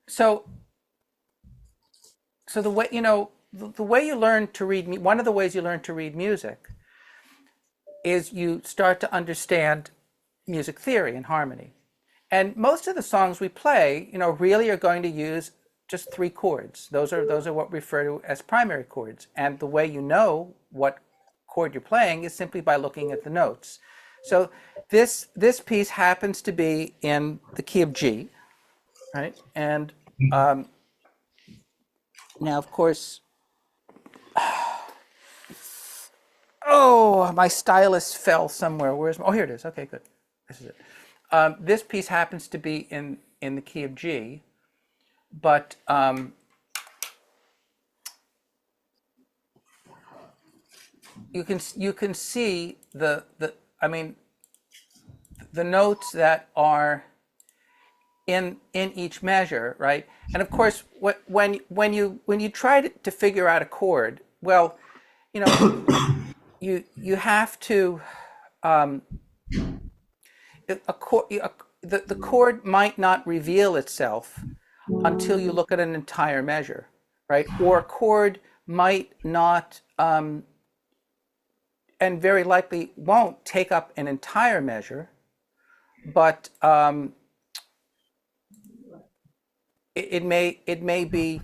So so the way the way you learn to read one of the ways you learn to read music is you start to understand music theory and harmony. And most of the songs we play, really are going to use just three chords. Those are what we refer to as primary chords. And the way you know what chord you're playing is simply by looking at the notes. So this piece happens to be in the key of G, right? And now, of course, oh, my stylus fell somewhere. Oh, here it is. Okay, good. This is it. This piece happens to be in the key of G, but you can see the notes that are in each measure, right? And of course, when you try to figure out a chord, well, you have to the chord might not reveal itself until you look at an entire measure, right? Or a chord might not and very likely won't take up an entire measure, but it may be,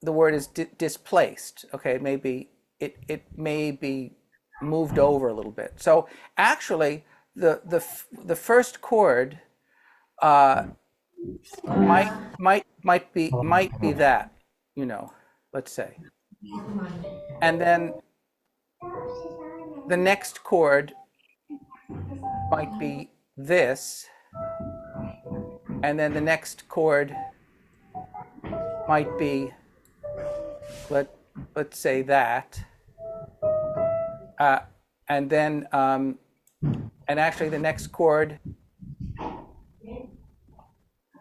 the word is displaced. Okay, it may be moved over a little bit. So actually, the first chord might be that, let's say, and then the next chord might be this, and then the next chord might be, let's say that, and then and actually the next chord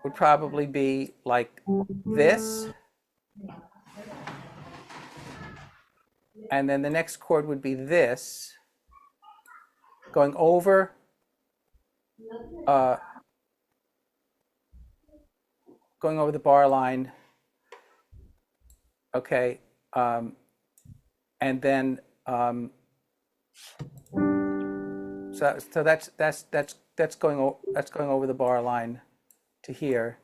would probably be like this, and then the next chord would be this, going over the bar line. Okay, and then so that's going over the bar line to here,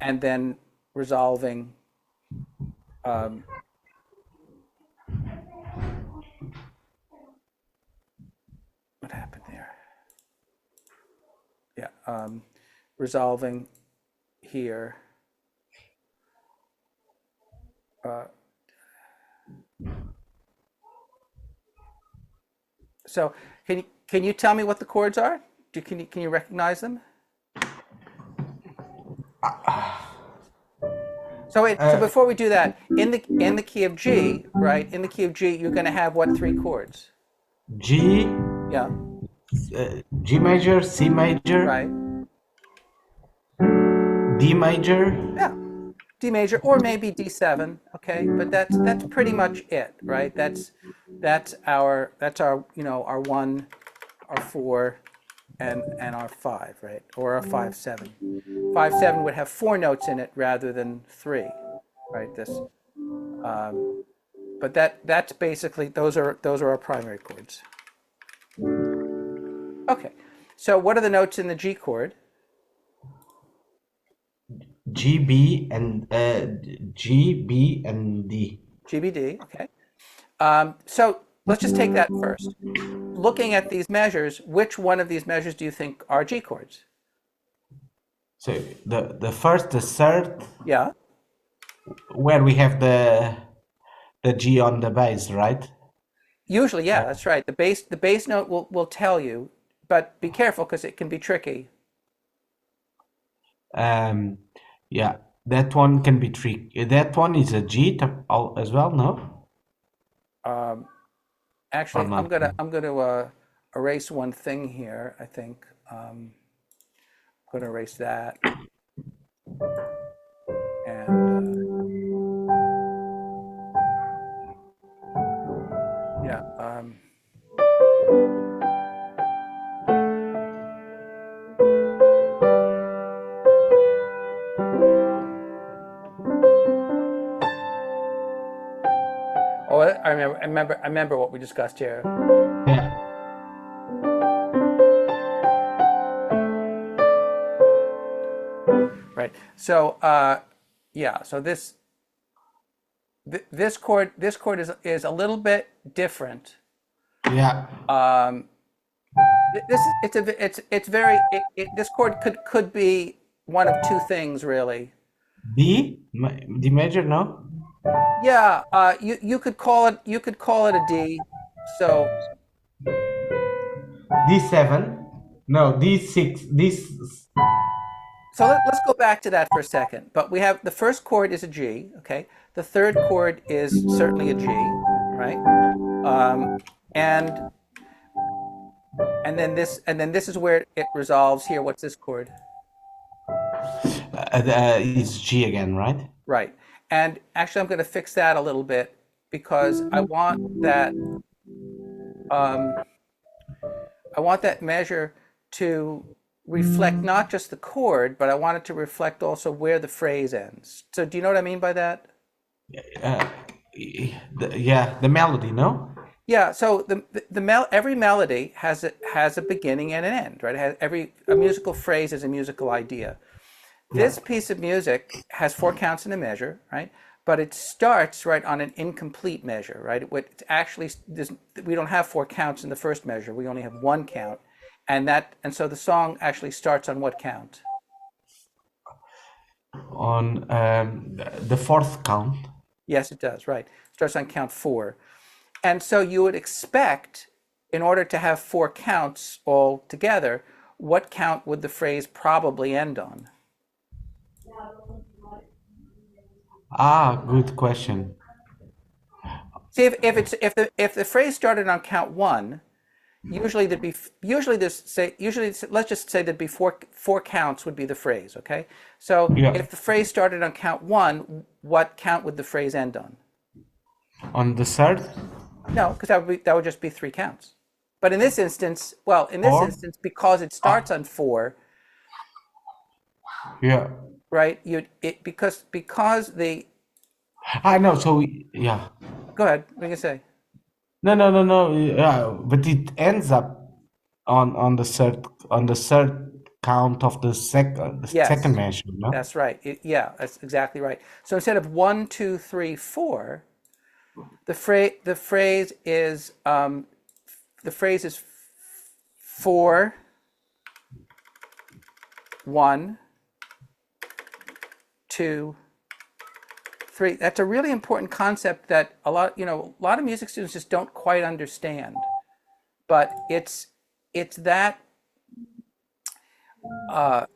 and then resolving what happened there? Yeah, resolving here. So can you tell me what the chords are? Can you recognize them? So before we do that, in the key of G, right? In the key of G, you're going to have what three chords? G. Yeah. G major, C major, Right. D major. Yeah. D major, or maybe D7. Okay, but that's pretty much it, right? That's our our 1, our 4, and our 5, right? Or our 5/7. 5/7 would have 4 notes in it rather than 3, right? But that's basically, those are our primary chords. Okay, so what are the notes in the G chord? G, B, and G, B, and D. G, B, D. Okay. So let's just take that first. Looking at these measures, which one of these measures do you think are G chords? So the first, the third, Yeah. where we have the G on the bass, right? Usually, yeah, that's right. The bass note will tell you, but be careful because it can be tricky. Yeah, that one can be tricky. That one is a G as well, no? Or Actually, not? I'm gonna erase one thing here. I think I'm gonna erase that, and yeah. I remember what we discussed here. Yeah. Right. So, yeah. So this chord is a little bit different. Yeah. Um, this is it's very this chord could be one of two things really. D major, no? Yeah. You could call it a D. So D7? No, D6. let's go back to that for a second. But we have the first chord is a G. Okay. The third chord is certainly a G. Right. Um, and and then this is where it resolves here. What's this chord? It's G again, right? Right. And actually, I'm going to fix that a little bit because um, I want that measure to reflect not just the chord, but I want it to reflect also where the phrase ends. So do you know what I mean by that? Uh, yeah, the melody, no? Yeah. So every melody has a beginning and an end, right? It has a musical phrase is a musical idea. Yeah. This piece of music has four counts in a measure, right? But it starts right on an incomplete measure, right? It's actually we don't have four counts in the first measure. We only have one count, and so the song actually starts on what count? On the fourth count. Yes, it does, right? Starts on count four, and so you would expect, in order to have four counts all together, what count would the phrase probably end on? Ah, good question. See, if the phrase started on count one, usually there'd be usually let's just say there'd be four counts would be the phrase. Okay, so Yeah. if the phrase started on count one, what count would the phrase end on? On the third? No, because that would just be three counts. But in this instance, Or? because it starts on four, Yeah. right? Because the I know. So yeah. go ahead. What are you gonna say? No. Yeah, but it ends up on the third count of the second Yes, measure, no? that's right. Yeah, that's exactly right. So instead of one, two, three, four, the phrase is four, one, two, three. That's a really important concept that a lot of music students just don't quite understand. But it's that uh,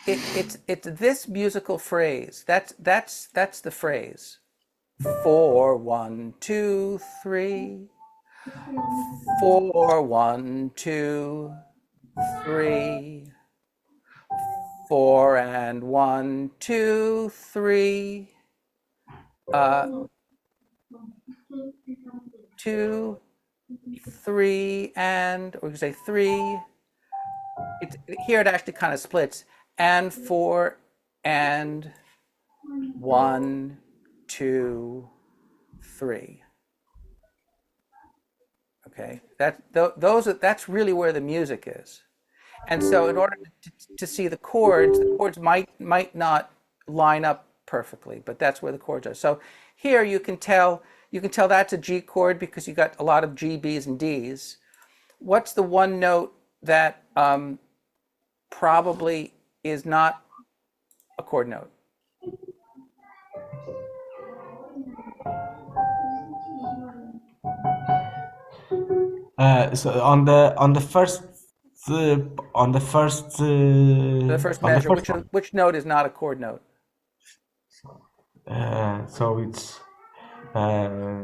it's this musical phrase. That's the phrase. Four, one, two, three. Four, one, two, three. Four and one, two, three. Uh, two, three, and or we can say three. Here it actually kind of splits. And four, and one, two, three. Okay, that's really where the music is. And so, in order to see the chords might not line up perfectly, but that's where the chords are. So here you can tell that's a G chord because you got a lot of G, B's, and D's. What's the one note that probably is not a chord note? So on the first uh, on the first The first on the measure, first one. which note is not a chord note? So it's uh,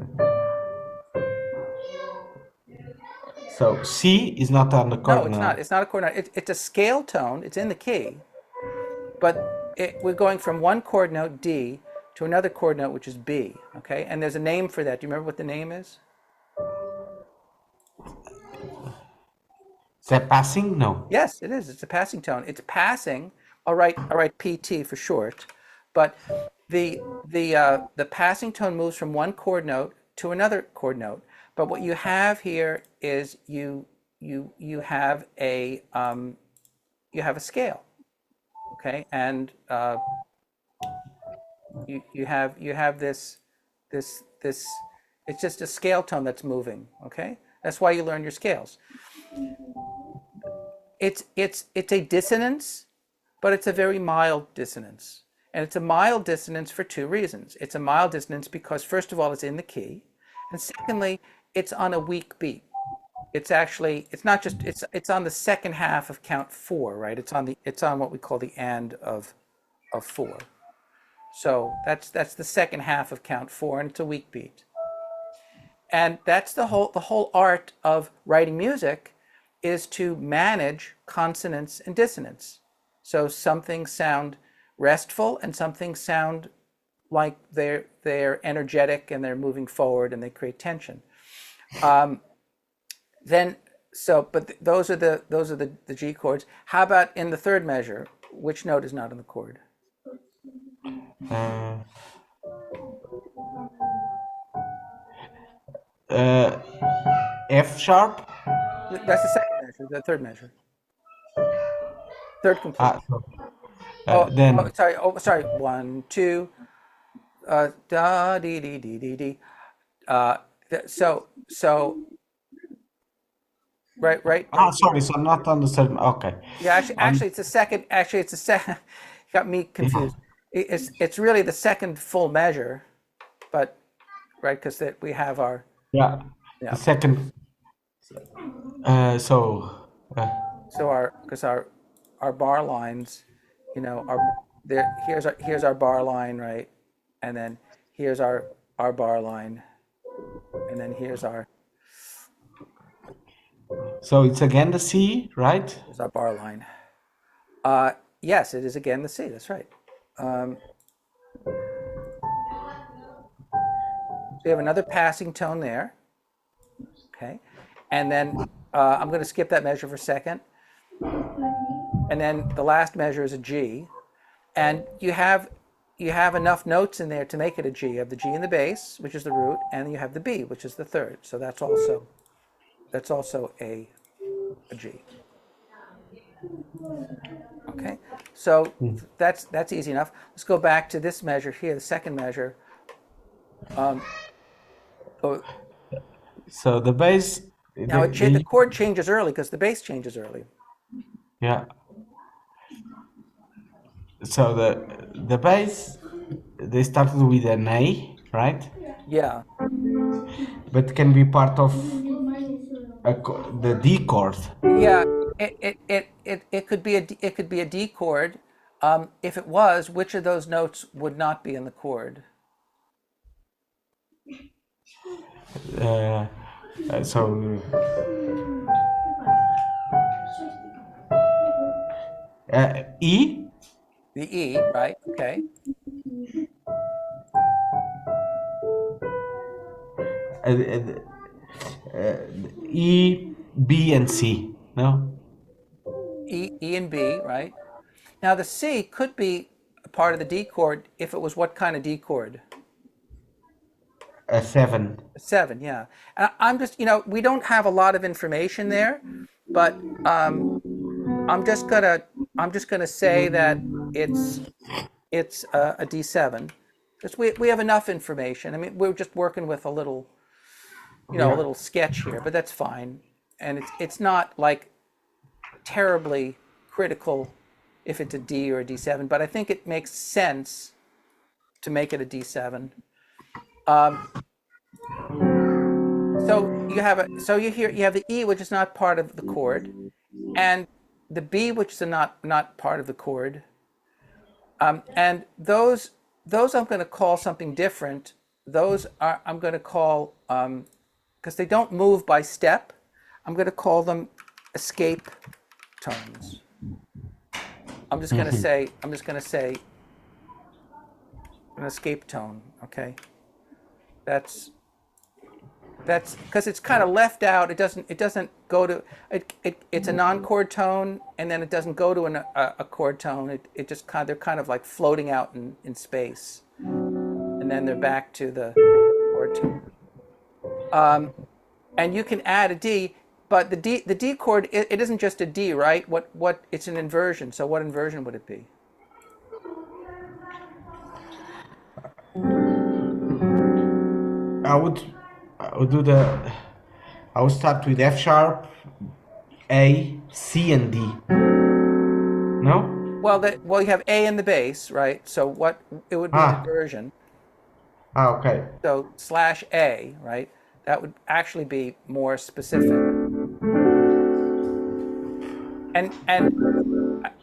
so C is not on the No, chord it's not. now. It's not a chord note. It's a scale tone. It's in the key, but we're going from one chord note D to another chord note which is B. Okay, and there's a name for that. Do you remember what the name is? Is that passing? No. Yes, it is. It's a passing tone. It's passing. I'll write PT for short, but The passing tone moves from one chord note to another chord note, but what you have here is you have a scale, okay, and you have this. It's just a scale tone that's moving, okay. That's why you learn your scales. It's a dissonance, but it's a very mild dissonance. And it's a mild dissonance for two reasons. It's a mild dissonance because, first of all, it's in the key. And secondly, it's on a weak beat. It's not just, it's on the second half of count four, right? It's on what we call the and of four. So that's the second half of count four, and it's a weak beat. And that's the whole art of writing music, is to manage consonance and dissonance. So some things sound restful and some things sound like they're energetic and they're moving forward and they create tension. Then but those are the G chords. How about in the third measure? Which note is not in the chord? Uh, uh, F sharp. That's the second measure. The third measure. Third complete. Ah, so, Oh, then sorry. Oh, sorry. One, two. Da dee dee dee dee dee. So right. sorry, so not on the third. Okay, Yeah, on it's the second. Actually, it's the second. Got me yeah, confused. It's really the second full measure, but right, because we have our, yeah, the yeah. second. So So our bar lines, our there. Here's our bar line, right, and then here's our bar line, and then so it's again the C, right? here's our bar line. Yes, it is again the C. That's right. So you have another passing tone there, okay, and then I'm going to skip that measure for a second, and then the last measure is a G, and you have enough notes in there to make it a G. You have the G in the bass, which is the root, and you have the B, which is the third. So that's also a G. Okay, so that's easy enough. Let's go back to this measure here, the second measure. Oh, So the bass, now the chord changes early because the bass changes early. yeah. So the bass, they started with an A, right? Yeah, But can be part of the D chord. yeah. It could be a D chord. If it was, which of those notes would not be in the chord? Uh, so E, The E, right? Okay. uh, E, B, and C. No, E and B, right? Now the C could be a part of the D chord if it was what kind of D chord? a seven. A seven, yeah. And I'm just, we don't have a lot of information there, but I'm just gonna say that it's a D7, because we have enough information. I mean, we're just working with a Yeah. little sketch here, but that's fine, and it's not like terribly critical if it's a D or a D7, but I think it makes sense to make it a D7. So you have the E, which is not part of the chord, and the B, which is not part of the chord, and those I'm going to call something different. Those are I'm going to call, because they don't move by step. I'm going to call them escape tones. I'm just going to say an escape tone. Okay, that's because it's kind of left out. It doesn't go to it's a non-chord tone, and then it doesn't go to a chord tone. It just they're kind of like floating out in space. and then they're back to the chord tone. And you can add a D, but the D chord, it isn't just a D, right? What it's an inversion. So what inversion would it be? I would I would do the I would start with F sharp, A, C, and D. No? Well, you have A in the bass, right? So what it would be an Ah, inversion. okay. So slash A, right? That would actually be more specific. And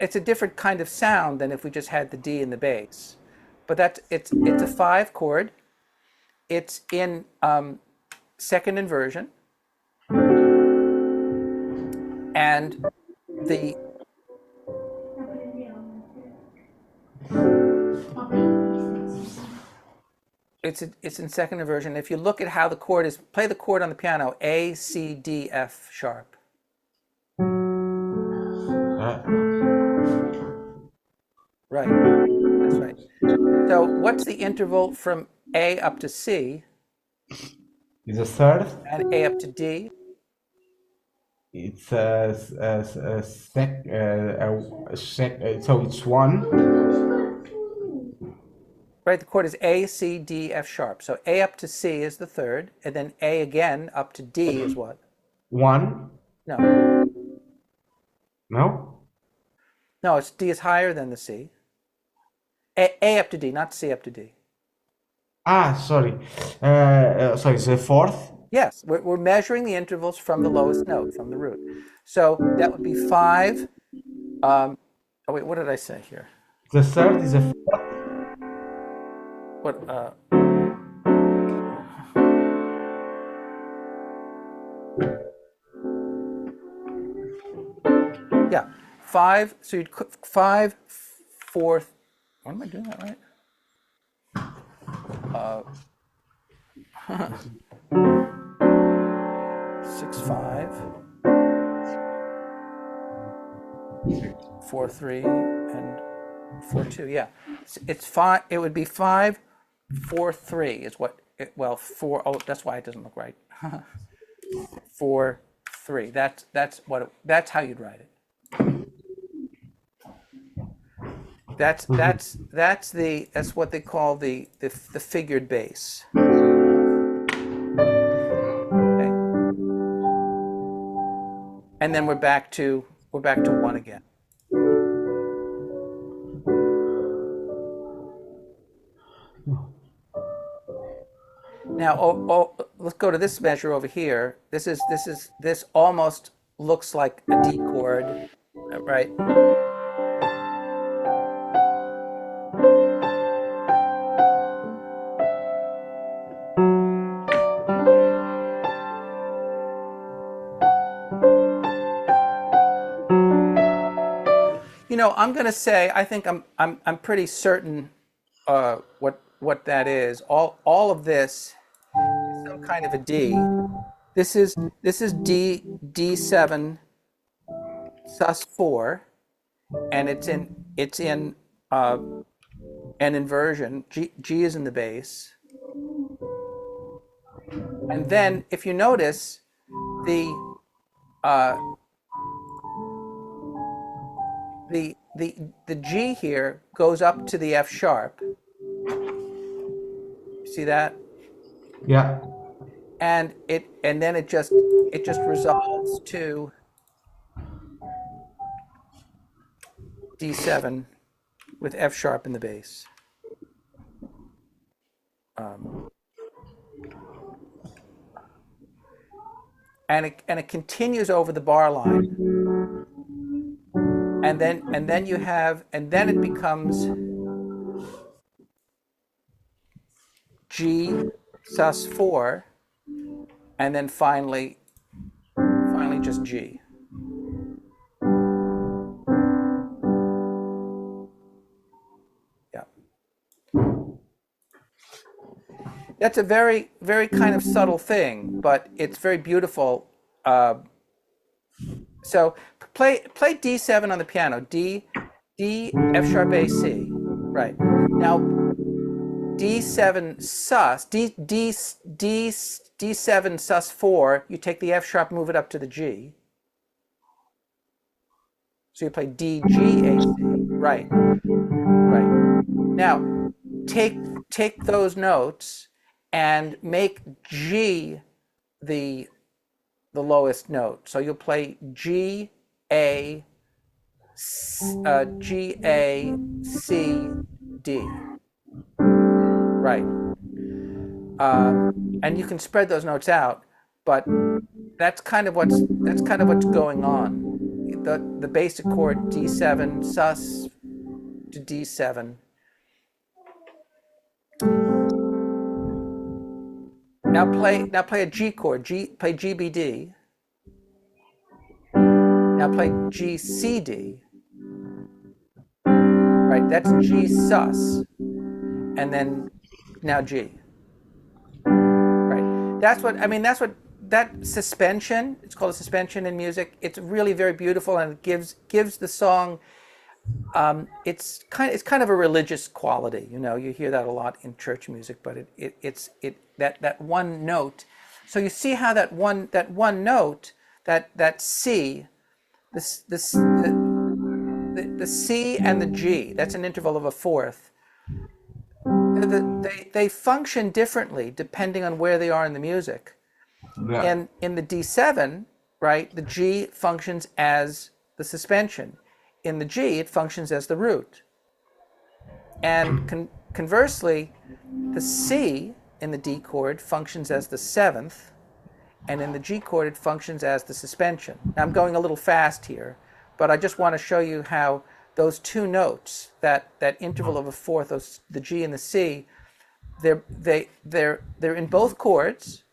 it's a different kind of sound than if we just had the D in the bass. But it's a 5 chord. It's in second inversion, and the it's in second inversion. If you look at how the chord is, play the chord on the piano: A, C, D, F sharp. Right. That's right. So what's the interval from A up to C Is a third. and A up to D? It's so it's one. Right, the chord is A, C, D, F sharp. So A up to C is the third, and then A again up to D is what? One. No, No? no, it's D is higher than the C. A up to D, not C up to D. Ah, sorry. So it's the fourth. Yes, we're measuring the intervals from the lowest note, from the root. So that would be 5. Oh wait, what did I say here? The third is a What? Yeah, 5. So you'd 5, 4. What am I doing that right? 6, 5, 4, 3, and 4, 2. Yeah, it's 5. It would be 5, 4, 3 is what. Well, 4. Oh, that's why it doesn't look right. 4, 3. That's how you'd write it. That's what they call the figured bass. Okay. And then we're back to 1 again. Now, let's go to this measure over here. This almost looks like a D chord, right? I'm going to say I think I'm pretty certain what that is. All of this is some kind of a D. This is D7 sus4, and it's in an inversion. G is in the bass, and then if you notice the G here goes up to the F sharp. See that? yeah. And then it just resolves to D7 with F sharp in the bass. And it continues over the bar line. And then it becomes G sus4, and then finally just G. Yeah. That's a very, very kind of subtle thing, but it's very beautiful. So play D7 on the piano. D, F sharp, A, C. Right. Now D7 sus, D7 sus 4, you take the F sharp, move it up to the G. So you play D, G, A, C. Right, right. Now, take those notes and make G the lowest note. So you'll play G, A, G, A, C, D. Right. And you can spread those notes out, but that's kind of what's going on. The basic chord D7 sus to D7. Now play a G chord. Play GBD. Now play GCD. Right, that's G sus, and then now G. Right, that's what I mean. That's what that suspension. It's called a suspension in music. It's really very beautiful, and it gives the song. It's kind of a religious quality. You know, you hear that a lot in church music, but it's that one note. So you see how that one note, that C, the C and the G, that's an interval of a fourth. They function differently depending on where they are in the music. Yeah. And in the D7, right, the G functions as the suspension. In the G, it functions as the root. And conversely, the C in the D chord functions as the seventh, and in the G chord, it functions as the suspension. Now, I'm going a little fast here, but I just want to show you how those two notes, that interval of a fourth, the G and the C, they're in both chords,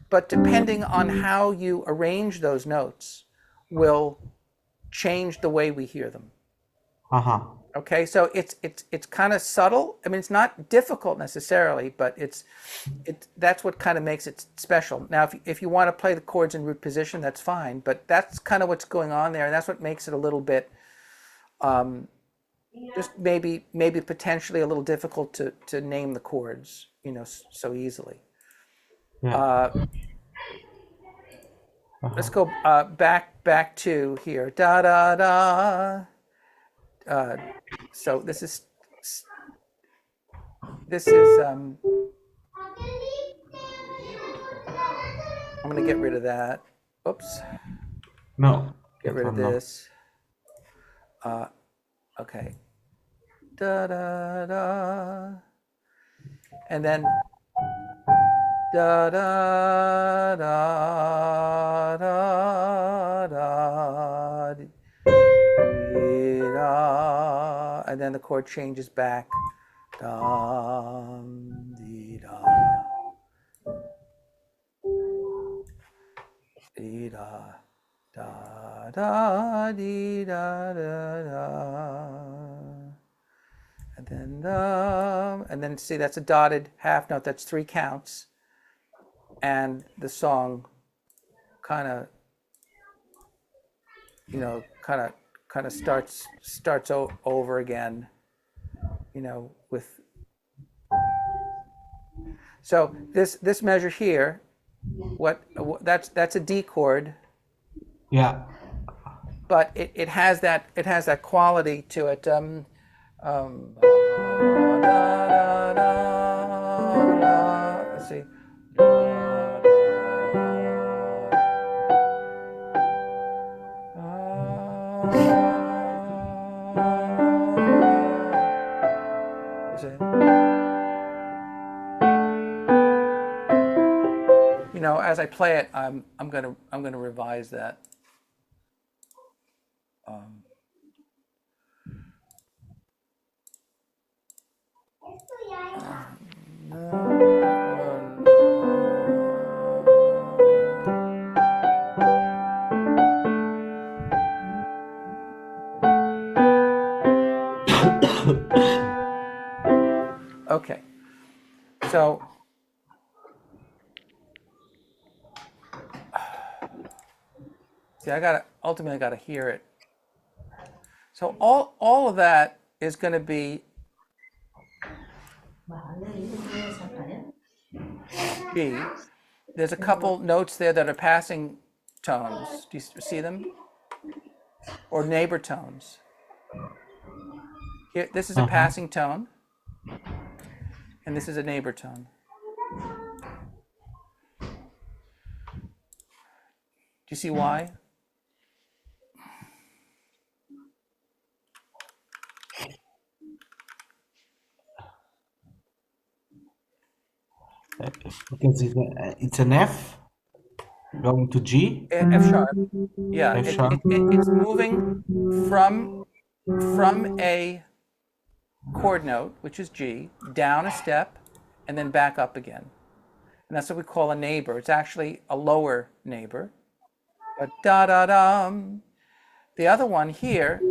but depending on how you arrange those notes will change the way we hear them. Okay, so it's kind of subtle. I mean, it's not difficult necessarily, but that's what kind of makes it special. Now, if you want to play the chords in root position, that's fine, but that's kind of what's going on there, and that's what makes it a little bit, just maybe potentially a little difficult to name the chords, you know, so easily. Yeah. Let's go back to here. Da da da. So this is I'm going to get rid of that. Oops. No. Get rid of this. Okay. Da da da. And then da da da da da. Da, and then the chord changes back. Dum, dee, da. Dee, da. Da, da, dee, da, da, da. And then see, that's a dotted half note. That's 3 counts. And the song kind of, you know, kind of starts over again, you know, with. So this measure here, that's a D chord. Yeah. But it has that quality to it. Let's see. You know, as I play it, I'm gonna revise that. Okay, so see, ultimately I gotta hear it. So all of that is going to be G. There's a couple notes there that are passing tones. Do you see them? Or neighbor tones. Here, this is a Uh-huh. passing tone, and this is a neighbor tone. Do you see why? Because it's an F going to G, F sharp. Yeah, F sharp. it's moving from a chord note, which is G, down a step, and then back up again. And that's what we call a neighbor. It's actually a lower neighbor. But da da dum. The other one here,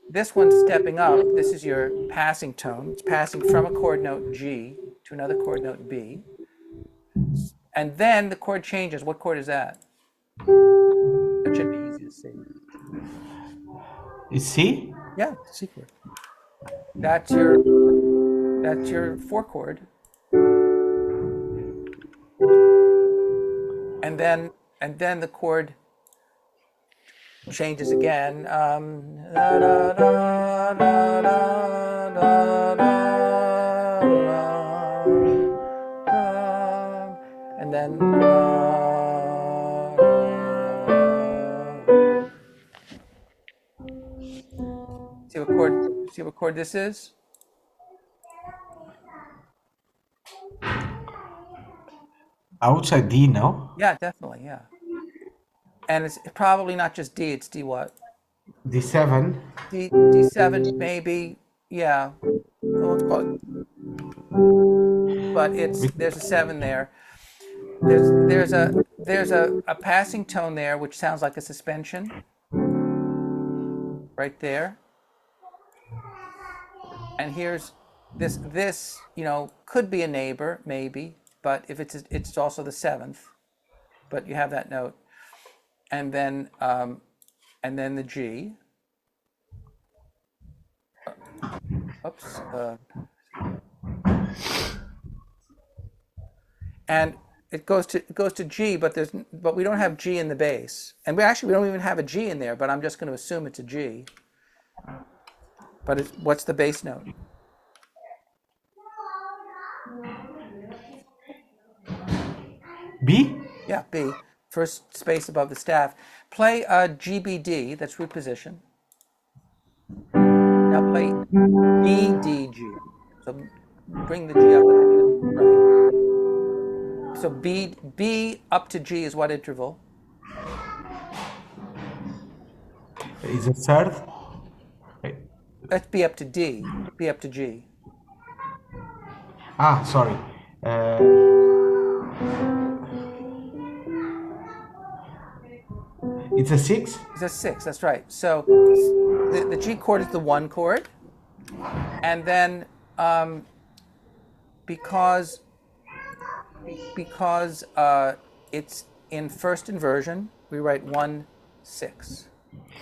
this one's stepping up. This is your passing tone. It's passing from a chord note G to another chord note B. And then the chord changes. What chord is that? That should be easy to see. Is C? Yeah, C chord. That's your four chord. And then the chord changes again. Da, da, da, da, da, da, and then see what chord this is? Outside D, no? Yeah, definitely, yeah. And it's probably not just D, it's D what? D7. D7 maybe, yeah. So let's call it, but there's a 7 there. There's a passing tone there which sounds like a suspension right there. And here's this could be a neighbor maybe, but if it's also the 7th, but you have that note. And then the G. Oops. And it goes to G, but we don't have G in the bass, and we don't even have a G in there. But I'm just going to assume it's a G. But what's the bass note? B? Yeah, B. First space above the staff. Play a GBD. That's root position. Now play BDG. So bring the G up right. So B up to G is what interval? Is a third? Wait. That's B up to D. B up to G. Ah, sorry. It's a 6? It's a 6. That's right. So the G chord is the 1 chord, and then because it's in first inversion, we write 1 6.